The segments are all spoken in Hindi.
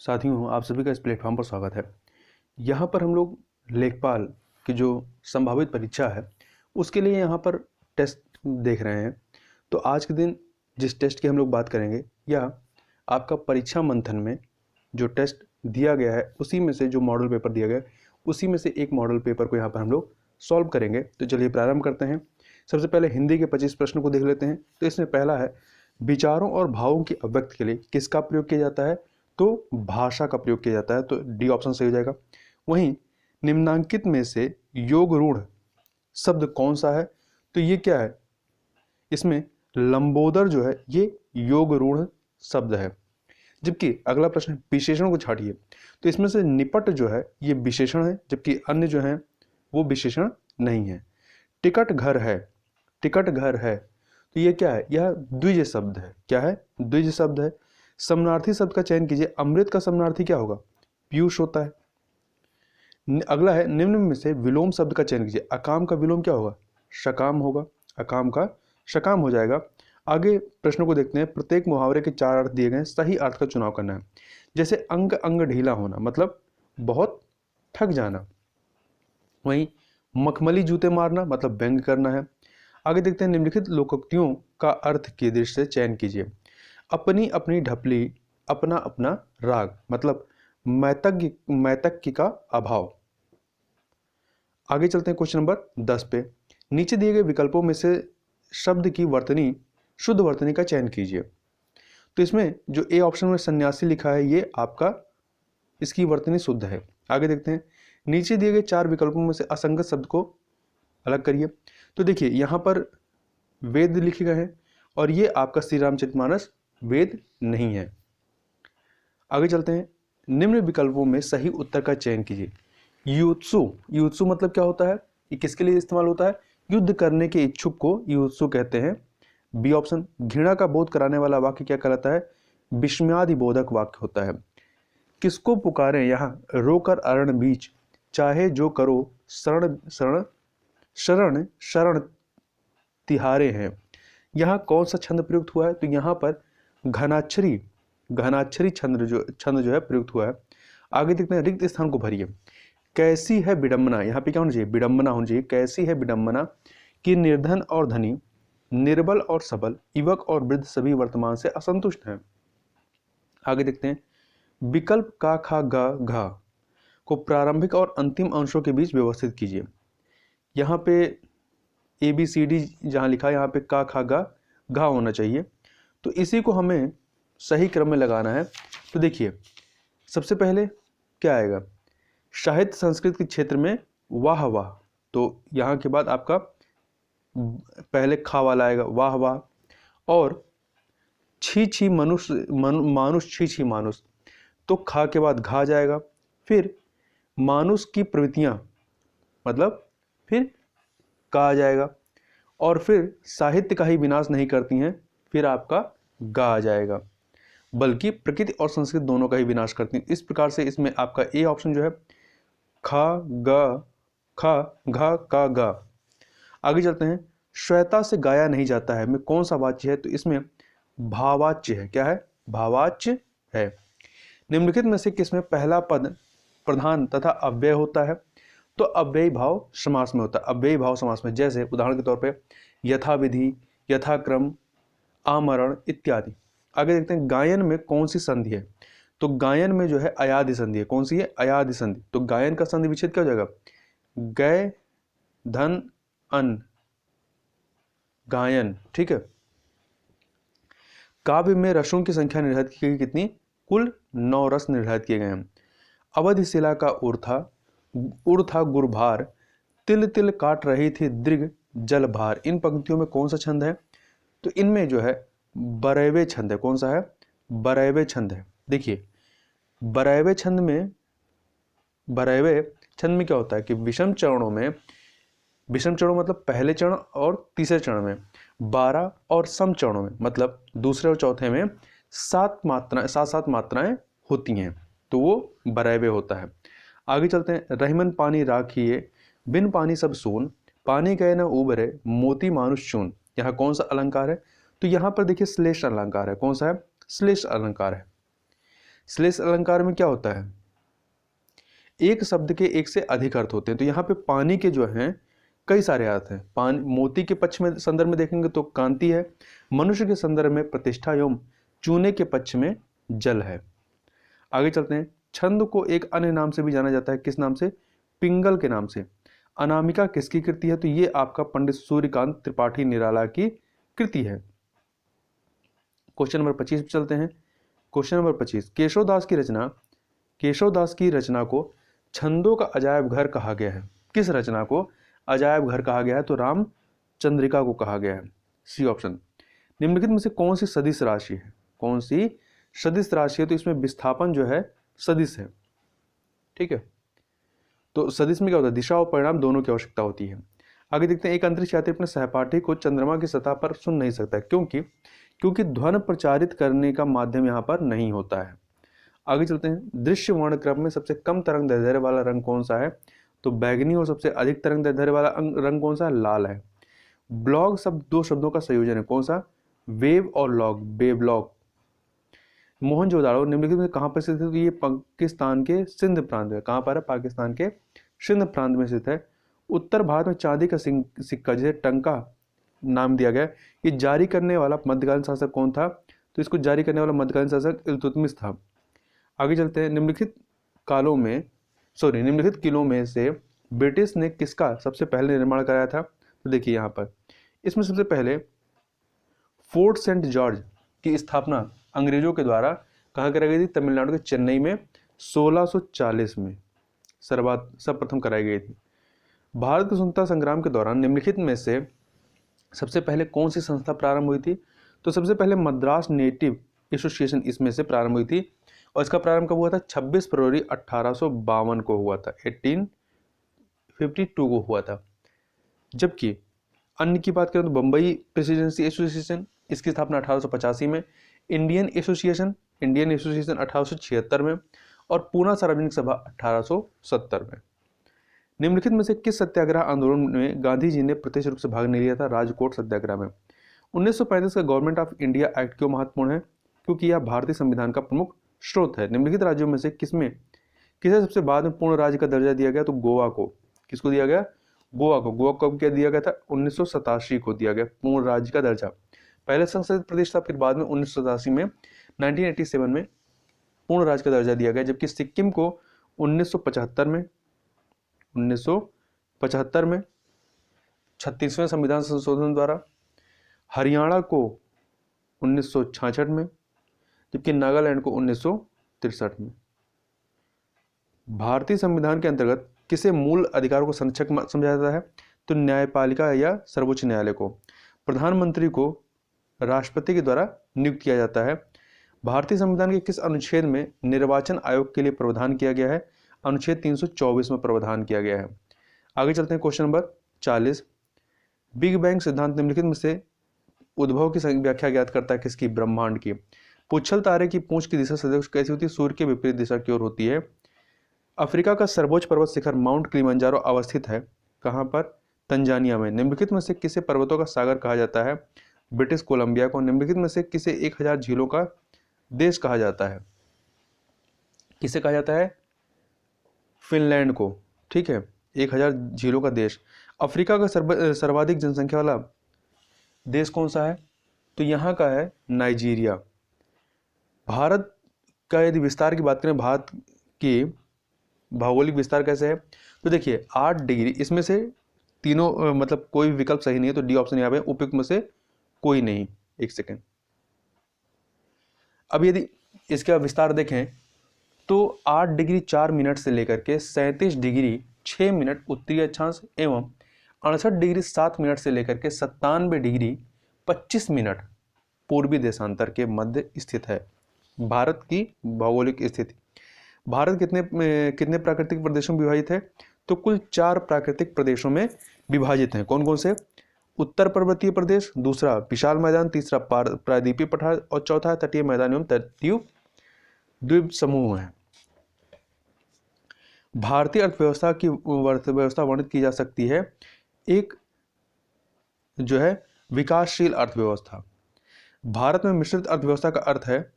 साथियों, आप सभी का इस प्लेटफॉर्म पर स्वागत है। यहाँ पर हम लोग लेखपाल की जो संभावित परीक्षा है उसके लिए यहाँ पर टेस्ट देख रहे हैं। तो आज के दिन जिस टेस्ट की हम लोग बात करेंगे या आपका परीक्षा मंथन में जो टेस्ट दिया गया है उसी में से जो मॉडल पेपर दिया गया है उसी में से एक मॉडल पेपर को यहाँ पर हम लोग सॉल्व करेंगे। तो चलिए प्रारंभ करते हैं। सबसे पहले हिंदी के 25 प्रश्न को देख लेते हैं। तो इसमें पहला है, विचारों और भावों की अभिव्यक्ति के लिए किसका प्रयोग किया जाता है? तो भाषा का प्रयोग किया जाता है। तो डी ऑप्शन सही हो जाएगा। वहीं निम्नांकित में से योग रूढ़ शब्द कौन सा है? तो ये क्या है? इसमें लंबोदर जो है ये योग रूढ़ शब्द है। जबकि अगला प्रश्न है, विशेषण को छाटिए। तो इसमें से निपट जो है ये विशेषण है, जबकि अन्य जो है वो विशेषण नहीं है। टिकट घर है, टिकट घर है, तो ये क्या है? यह द्विज शब्द है। क्या है? द्विज शब्द है। समानार्थी शब्द का चयन कीजिए। अमृत का समानार्थी क्या होगा? पीयूष होता है। अगला है, निम्न में से विलोम शब्द का चयन कीजिए। अकाम का विलोम क्या होगा? शकाम होगा। अकाम का शकाम हो जाएगा। आगे प्रश्नों को देखते हैं। प्रत्येक मुहावरे के 4 अर्थ दिए गए हैं, सही अर्थ का चुनाव करना है। जैसे अंग अंग ढीला होना मतलब बहुत थक जाना। वहीं मखमली जूते मारना मतलब व्यंग करना है। आगे देखते हैं, निम्नलिखित लोकोक्तियों का अर्थ की दृष्टि से चयन कीजिए। अपनी अपनी ढपली, अपना अपना राग मतलब मैतज्ञ का अभाव। आगे चलते हैं क्वेश्चन नंबर 10 पे। नीचे दिए गए विकल्पों में से शब्द की वर्तनी शुद्ध वर्तनी का चयन कीजिए। तो इसमें जो ए ऑप्शन में सन्यासी लिखा है ये आपका इसकी वर्तनी शुद्ध है। आगे देखते हैं, नीचे दिए गए 4 विकल्पों में से असंगत शब्द को अलग करिए। तो देखिए यहाँ पर वेद लिखे गए हैं और ये आपका श्री रामचरितमानस वेद नहीं है। आगे चलते हैं, निम्न विकल्पों में सही उत्तर का चयन कीजिए। युत्सु, युत्सु मतलब क्या होता है? ये किसके लिए इस्तेमाल होता है? युद्ध करने के इच्छुक को युत्सु कहते हैं। बी ऑप्शन, घृणा का बोध कराने वाला वाक्य क्या कहलाता है? विस्मयादि बोधक वाक्य होता है। किसको पुकारें यहाँ रोकर अरण बीच, चाहे जो करो शरण शरण शरण शरण तिहारे हैं। यहाँ कौन सा छंद प्रयुक्त हुआ है? तो यहाँ पर घनाक्षरी घनाक्षरी छंद जो है प्रयुक्त हुआ है। आगे देखते हैं, रिक्त स्थान को भरिए। कैसी है विडंबना, यहाँ पे क्या होना चाहिए? विडंबना होनी चाहिए। कैसी है विडंबना कि निर्धन और धनी, निर्बल और सबल, युवक और वृद्ध सभी वर्तमान से असंतुष्ट हैं। आगे देखते हैं, विकल्प का खा गा घा को प्रारंभिक और अंतिम अंशों के बीच व्यवस्थित कीजिए। यहाँ पे ABCD जहाँ लिखा है यहाँ पे का खा गा घा होना चाहिए। तो इसी को हमें सही क्रम में लगाना है। तो देखिए सबसे पहले क्या आएगा? साहित्य संस्कृत के क्षेत्र में वाह वाह, तो यहाँ के बाद आपका पहले खा वाला आएगा वाह वाह, और छी छी मनुष्य मानुष छी छी मानुष, तो खा के बाद घा जाएगा। फिर मानुष की प्रवृत्तियाँ मतलब फिर का आ जाएगा, और फिर साहित्य का ही विनाश नहीं करती हैं, फिर आपका गा आ जाएगा, बल्कि प्रकृति और संस्कृति दोनों का ही विनाश करती हैं। इस प्रकार से इसमें आपका ए ऑप्शन जो है खा गा खा घा का गा। आगे चलते हैं, श्वेता से गाया नहीं जाता है में कौन सा वाच्य है? तो इसमें भावाच्य है। क्या है? भावाच्य है। निम्नलिखित में से किसमें पहला पद प्रधान तथा अव्यय होता है? तो अव्ययी भाव समास में होता है। अव्ययी भाव समास में, जैसे उदाहरण के तौर पे यथाविधि, यथाक्रम, आमरण इत्यादि। आगे देखते हैं, गायन में कौन सी संधि है? तो गायन में जो है अयादि संधि है। कौन सी है? अयादि संधि। तो गायन का संधि विच्छेद क्या हो जाएगा? गय धन अन गायन। ठीक है। काव्य में रसों की संख्या निर्धारित की गई कितनी? कुल 9 रस निर्धारित किए गए हैं। अवधि शिला का उर्था गुरभार, तिल तिल काट रही थी दृग जलभार। इन पंक्तियों में कौन सा छंद है? तो इनमें जो है बरैवे छंद है। कौन सा है? बरैवे छंद है। देखिए बरैवे छंद में क्या होता है कि विषम चरणों मतलब पहले चरण और तीसरे चरण में 12 और सम चरणों में मतलब दूसरे और चौथे में 7 मात्राएं होती हैं, तो वो बरैवे होता है। आगे चलते हैं, रहीमन पानी राखिए बिन पानी सब सोन, पानी गए न उबरे मोती मानुष चून। यहाँ कौन सा अलंकार है? तो यहाँ पर देखिए श्लेष अलंकार है। कौन सा है? श्लेष अलंकार है। श्लेष अलंकार में क्या होता है, एक शब्द के एक से अधिक अर्थ होते हैं। तो यहाँ पे पानी के जो हैं कई सारे अर्थ हैं। पानी, मोती के पक्ष में संदर्भ में देखेंगे तो कांति है, मनुष्य के संदर्भ में प्रतिष्ठा एवं चूने के पक्ष में जल है। आगे चलते हैं। छंद को एक अन्य नाम से भी जाना जाता है, किस नाम से, पिंगल के नाम से। अनामिका किसकी कृति है, तो ये आपका पंडित सूर्यकांत त्रिपाठी निराला की कृति है। क्वेश्चन नंबर 25 पे चलते हैं। क्वेश्चन नंबर 25, केशवदास की रचना को छंदों का अजायब घर कहा गया है। किस रचना को अजायब घर कहा गया है, तो रामचंद्रिका को कहा गया है, सी ऑप्शन। निम्नलिखित में से कौन सी सदिश राशि है, कौन सी सदिश राशि है, तो इसमें विस्थापन जो है सदिश है, ठीक है। तो सदिश में क्या होता है, दिशा और परिणाम दोनों की आवश्यकता होती है। आगे देखते हैं। एक अंतरिक्ष यात्री अपने सहपाठी को चंद्रमा की सतह पर सुन नहीं सकता है, क्योंकि ध्वनि प्रचारित करने का माध्यम यहाँ पर नहीं होता है। आगे चलते हैं। दृश्य वर्ण क्रम में सबसे कम तरंग दैर्ध्य वाला रंग कौन सा है, तो बैगनी, और सबसे अधिक तरंग दैर्ध्य वाला रंग कौन सा है, लाल है। ब्लॉग शब्द दो शब्दों का संयोजन है, कौन सा, वेव और लॉग, बेबलॉग। मोहनजोदाड़ो निम्नलिखित में कहाँ पर स्थित है, तो ये पाकिस्तान के सिंध प्रांत में, कहाँ पर है, पाकिस्तान के सिंध प्रांत में स्थित है। उत्तर भारत में चांदी का सिक्का जिसे टंका नाम दिया गया, ये जारी करने वाला मध्यकालीन शासक कौन था, तो इसको जारी करने वाला मध्यकालीन शासक इल्तुतमिश था। आगे चलते हैं। निम्नलिखित किलों में से ब्रिटिश ने किसका सबसे पहले निर्माण कराया था, तो देखिए यहाँ पर इसमें सबसे पहले फोर्ट सेंट जॉर्ज की स्थापना अंग्रेजों के द्वारा कहाँ कराई गई थी, तमिलनाडु के चेन्नई में 1640 में सर्वप्रथम कराई गई थी। भारत के स्वतंत्रता संग्राम के दौरान निम्नलिखित में से सबसे पहले कौन सी संस्था प्रारंभ हुई थी, तो सबसे पहले मद्रास नेटिव एसोसिएशन इसमें से प्रारंभ हुई थी, और इसका प्रारंभ कब हुआ था, 26 फरवरी 1852 को हुआ था, 1852 को हुआ था। जबकि अन्य की बात करें तो बम्बई प्रेसिडेंसी एसोसिएशन, इसकी स्थापना 1885 में, इंडियन एसोसिएशन 1876 में, और पूना सार्वजनिक सभा 1870 में। निम्नलिखित में से किस सत्याग्रह आंदोलन में गांधी जी ने प्रत्यक्ष रूप से भाग नहीं लिया था, राजकोट सत्याग्रह में। 1935 का गवर्नमेंट ऑफ इंडिया एक्ट क्यों महत्वपूर्ण है, क्योंकि यह भारतीय संविधान का प्रमुख स्रोत है। निम्नलिखित राज्यों में से किसे सबसे बाद में पूर्ण राज्य का दर्जा दिया गया, तो गोवा को। किसको दिया गया, गोवा को। गोवा को क्या दिया गया था, 1987 को दिया गया पूर्ण राज्य का दर्जा। पहले संसदीय प्रदेश था, फिर बाद में 1987 में 1987 में पूर्ण राज्य का दर्जा दिया गया। जबकि सिक्किम को 1975 में 36वें संविधान संशोधन द्वारा, हरियाणा को 1966 में, जबकि नागालैंड को 1963 में। भारतीय संविधान के अंतर्गत किसे मूल अधिकारों को संरक्षक समझा जाता है, तो न्यायपालिका या सर्वोच्च न्यायालय को। प्रधानमंत्री को राष्ट्रपति के द्वारा नियुक्त किया जाता है। भारतीय संविधान के किस अनुच्छेद में निर्वाचन आयोग के लिए प्रावधान किया गया है, अनुच्छेद 324 में प्रावधान किया गया है। आगे चलते हैं। क्वेश्चन नंबर 40, बिग बैंग सिद्धांत निम्नलिखित में से उद्भव की व्याख्या ज्ञात करता है, किसकी, ब्रह्मांड की। पुच्छल तारे की पूंछ की दिशा सदैव कैसी होती है, सूर्य के विपरीत दिशा की ओर होती है। अफ्रीका का सर्वोच्च पर्वत शिखर माउंट किलिमंजारो अवस्थित है, कहाँ पर, तंजानिया में। निम्नलिखित में से किसे पर्वतों का सागर कहा जाता है, ब्रिटिश कोलंबिया को। निम्नलिखित में से किसे 1000 झीलों का देश कहा जाता है, किसे कहा जाता है, फिनलैंड को, ठीक है, 1000 झीलों का देश। अफ्रीका का सर्वाधिक जनसंख्या वाला देश कौन सा है, तो यहाँ का है नाइजीरिया। भारत का यदि विस्तार की बात करें, भारत की भौगोलिक विस्तार कैसे है, तो देखिए 8 डिग्री, इसमें से तीनों मतलब कोई विकल्प सही नहीं है, तो डी ऑप्शन यहाँ पे उपयुक्त में से कोई नहीं। एक सेकेंड। अब यदि इसका विस्तार देखें तो 8 डिग्री 4 मिनट से लेकर के 37 डिग्री 6 मिनट उत्तरी अक्षांश एवं 68 डिग्री 7 मिनट से लेकर के 97 डिग्री 25 मिनट पूर्वी देशांतर के मध्य स्थित है भारत की भौगोलिक स्थिति। भारत कितने प्राकृतिक प्रदेशों में विभाजित है, तो कुल 4 प्राकृतिक प्रदेशों में विभाजित हैं। कौन कौन से, उत्तर पर्वतीय प्रदेश, दूसरा विशाल मैदान, तीसरा प्रायद्वीपीय पठार, और चौथा है तटीय मैदान एवं तटीय द्वीप समूह है। भारतीय अर्थव्यवस्था की व्यवस्था वर्णित की जा सकती है, एक जो है विकासशील अर्थव्यवस्था। भारत में मिश्रित अर्थव्यवस्था का अर्थ है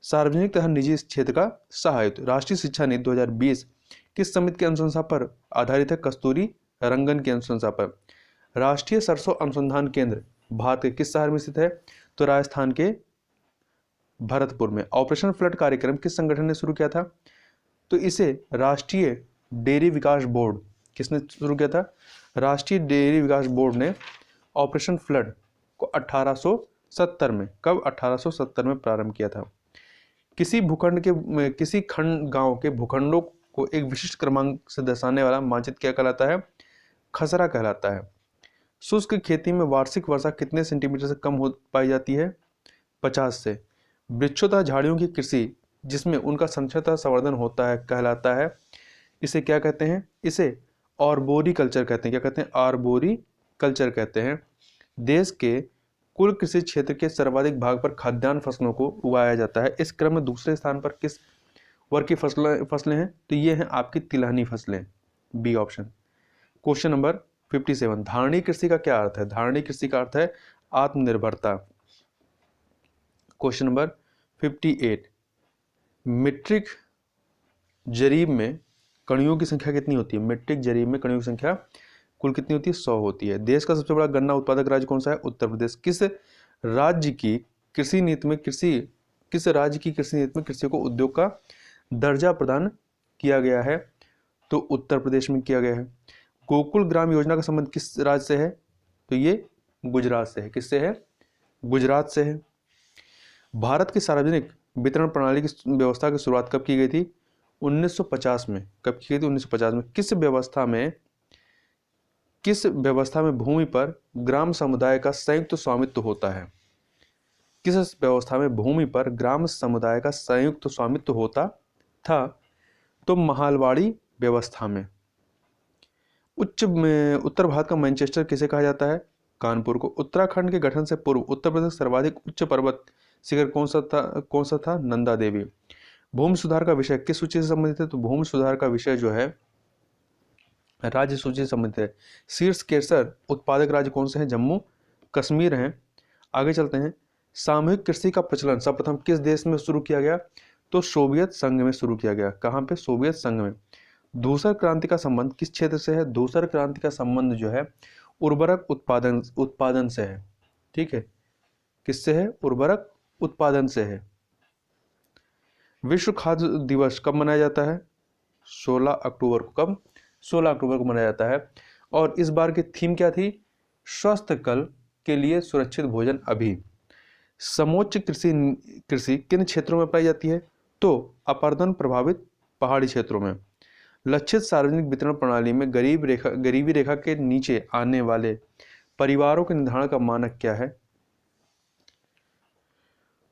सार्वजनिक तथा निजी क्षेत्र का सहायक। राष्ट्रीय शिक्षा नीति 2020 किस समिति की अनुशंसा पर आधारित है? कस्तूरी रंगन की अनुशंसा पर। राष्ट्रीय सरसों अनुसंधान केंद्र भारत के किस शहर में स्थित है? तो राजस्थान के भरतपुर में। ऑपरेशन फ्लड कार्यक्रम किस संगठन ने शुरू किया था? तो इसे राष्ट्रीय डेयरी विकास बोर्ड, किसने शुरू किया था? राष्ट्रीय डेयरी विकास बोर्ड ने ऑपरेशन फ्लड को 1870 में, कब? 1870 में प्रारंभ किया था। किसी खंड गांव के भूखंडों को एक विशिष्ट क्रमांक से दर्शाने वाला मानचित्र क्या कहलाता है? खसरा कहलाता है। शुष्क खेती में वार्षिक वर्षा कितने सेंटीमीटर से कम हो पाई जाती है? 50 से। वृक्षों तथा झाड़ियों की कृषि जिसमें उनका संरक्षण तथा संवर्धन होता है कहलाता है, इसे क्या कहते हैं? इसे आर्बोरी कल्चर कहते हैं। क्या कहते हैं? आर्बोरी कल्चर कहते हैं। देश के कुल कृषि क्षेत्र के सर्वाधिक भाग पर खाद्यान्न फसलों को उगाया जाता है। इस क्रम में दूसरे स्थान पर किस वर्ग की फसलें हैं? तो ये हैं आपकी तिलहनी फसलें, बी ऑप्शन। क्वेश्चन नंबर 57, धारणी कृषि का क्या अर्थ है? धारणी कृषि का अर्थ है आत्मनिर्भरता। क्वेश्चन नंबर 58, मीट्रिक जरीब में कणियों की संख्या कितनी होती है? मीट्रिक जरीब में कणियों की संख्या कुल कितनी होती है? 100 होती है। देश का सबसे बड़ा गन्ना उत्पादक राज्य कौन सा है? उत्तर प्रदेश। किस राज्य की कृषि नीति में कृषि को उद्योग का दर्जा प्रदान किया गया है? तो उत्तर प्रदेश में किया गया है। गोकुल ग्राम योजना का संबंध किस राज्य से है? तो ये गुजरात से है। किससे है? गुजरात से है। भारत की सार्वजनिक वितरण प्रणाली की व्यवस्था की शुरुआत कब की गई थी? 1950 में। कब की गई थी? 1950 में। किस व्यवस्था में भूमि पर ग्राम समुदाय का संयुक्त स्वामित्व होता है? किस व्यवस्था में भूमि पर ग्राम समुदाय का संयुक्त स्वामित्व होता था? तो महालवाड़ी व्यवस्था में। उत्तर भारत का मैनचेस्टर किसे कहा जाता है? कानपुर को। उत्तराखंड के गठन से पूर्व उत्तर प्रदेश सर्वाधिक उच्च पर्वत शिखर कौन सा था? नंदा देवी। भूमि सुधार का विषय किस सूची से संबंधित है? तो भूमि सुधार का विषय जो है राज्य सूची से संबंधित है। शीर्ष केसर उत्पादक राज्य कौन से हैं? जम्मू कश्मीर हैं। आगे चलते हैं। सामूहिक कृषि का प्रचलन सर्वप्रथम किस देश में शुरू किया गया? तो सोवियत संघ में शुरू किया गया। कहाँ पे? सोवियत संघ में। धूसर क्रांति का संबंध किस क्षेत्र से है? धूसर क्रांति का संबंध जो है उर्वरक उत्पादन से है। ठीक है, किससे है? उर्वरक उत्पादन से है। विश्व खाद्य दिवस कब मनाया जाता है? 16 अक्टूबर को। कब? 16 अक्टूबर को मनाया जाता है। और इस बार की थीम क्या थी? स्वस्थ कल के लिए सुरक्षित भोजन अभी। समोच्च कृषि किन क्षेत्रों में पाई जाती है? तो अपरदन प्रभावित पहाड़ी क्षेत्रों में। लक्षित सार्वजनिक वितरण प्रणाली में गरीबी रेखा के नीचे आने वाले परिवारों के निर्धारण का मानक क्या है?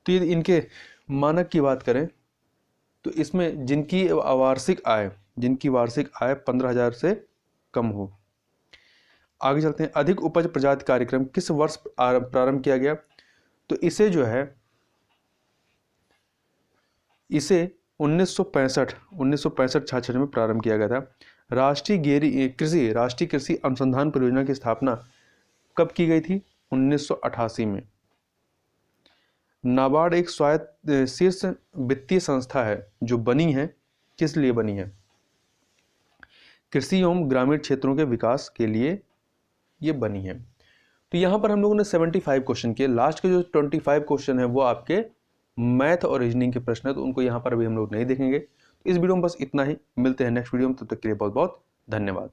तो इनके मानक की बात करें तो इसमें जिनकी वार्षिक आय 15,000 से कम हो। आगे चलते हैं। अधिक उपज प्रजाति कार्यक्रम किस वर्ष प्रारंभ किया गया? तो इसे 1965-66 में प्रारंभ किया गया था। राष्ट्रीय कृषि अनुसंधान परियोजना की स्थापना कब की गई थी? 1988 में। नाबार्ड एक स्वायत्त शीर्ष वित्तीय संस्था है जो बनी है, किस लिए बनी है? कृषि एवं ग्रामीण क्षेत्रों के विकास के लिए ये बनी है। तो यहाँ पर हम लोगों ने 75 क्वेश्चन किए। लास्ट के जो 25 क्वेश्चन है वो आपके मैथ और रीजनिंग के प्रश्न है, तो उनको यहाँ पर अभी हम लोग नहीं देखेंगे। इस वीडियो में बस इतना ही। मिलते हैं नेक्स्ट वीडियो में, तब तक के लिए बहुत बहुत धन्यवाद।